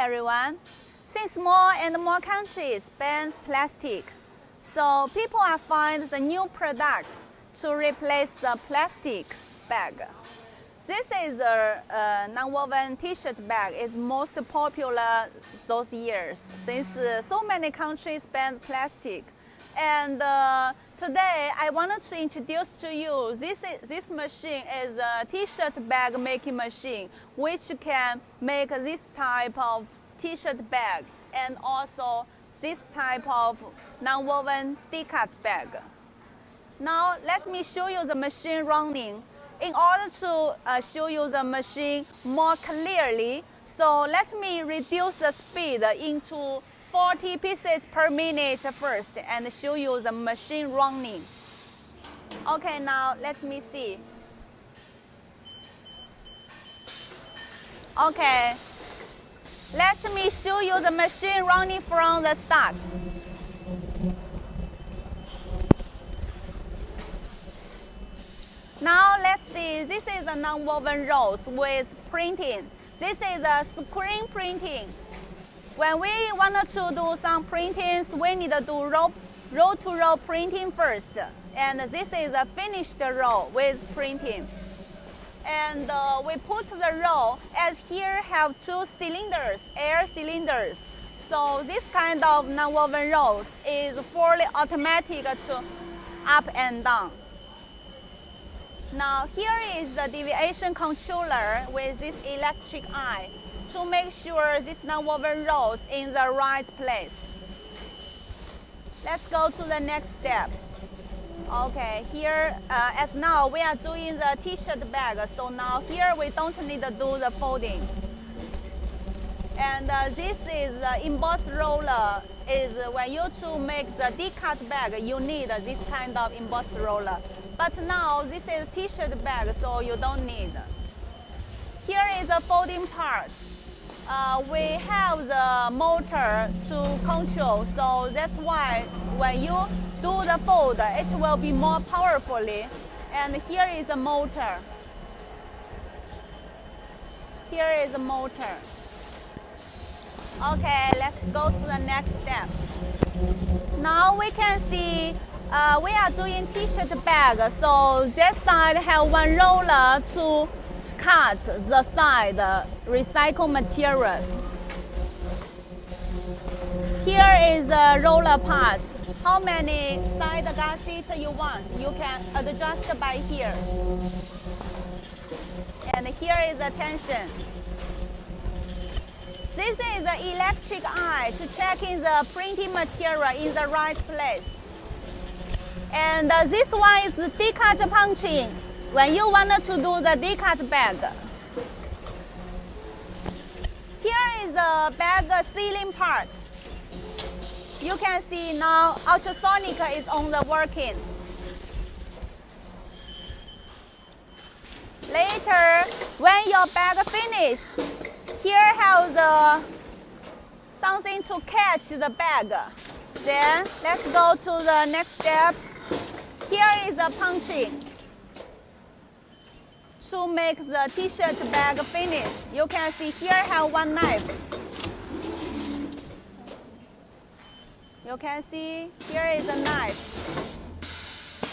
everyone. Since more and more countries ban plastic, so people are finding the new product to replace the plastic bag. This is the nonwoven t-shirt bag. It's most popular those years since so many countries banned plastic. And today I wanted to introduce to you this machine is a t-shirt bag making machine, which can make this type of t-shirt bag and also this type of nonwoven D-cut bag. Now let me show you the machine running. In order to show you the machine more clearly, so let me reduce the speed into 40 pieces per minute first and show you the machine running. Okay, now let me see. Okay, let me show you the machine running from the start. Now let's see, this is a nonwoven rolls with printing. This is a screen printing. When we wanted to do some printings, we need to do row-to-row printing first. And this is a finished row with printing. And we put the row, as here have two cylinders, air cylinders. So this kind of nonwoven rolls is fully automatic to up and down. Now here is the deviation controller with this electric eye to make sure this nonwoven rolls in the right place. Let's go to the next step. Okay, here as now we are doing the t-shirt bag, so now here we don't need to do the folding. And this is the emboss roller. Is when you to make the D-cut bag, you need this kind of emboss roller. But now this is t-shirt bag, so you don't need. Here is the folding part. We have the motor to control, so that's why when you do the fold, it will be more powerfully. And here is the motor. Here is the motor. Okay, let's go to the next step. Now we can see we are doing t-shirt bag, so this side have one roller to cut the side recycled materials. Here is the roller part. How many side gasket you want, you can adjust by here. And here is the tension. This is the electric eye to check in the printing material in the right place. And this one is the D-cut punching when you wanted to do the D-cut bag. Here is the bag sealing part. You can see now ultrasonic is on the working. Later, when your bag finish, here have the something to catch the bag. Then let's go to the next step. Here is the punching to make the t-shirt bag finish. You can see here have one knife. You can see here is a knife.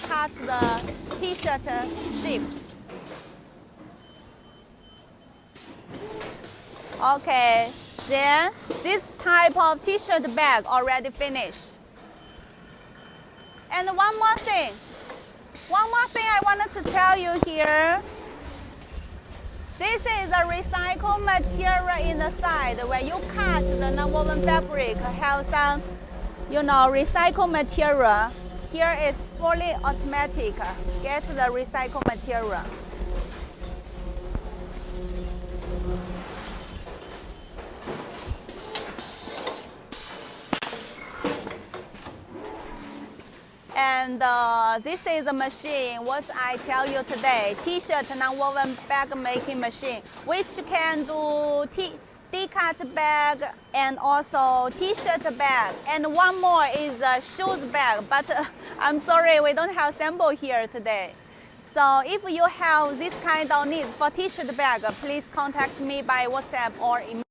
Cut the t-shirt shape. Okay, then this type of t-shirt bag already finished. And one more thing I wanted to tell you here. This is a recycled material in the side. When you cut the nonwoven fabric, have some, recycled material. Here is fully automatic. Get the recycled material. And this is the machine, what I tell you today, t-shirt nonwoven bag making machine, which can do D-cut bag and also t-shirt bag. And one more is a shoes bag, but I'm sorry, we don't have sample here today. So if you have this kind of need for t-shirt bag, please contact me by WhatsApp or email.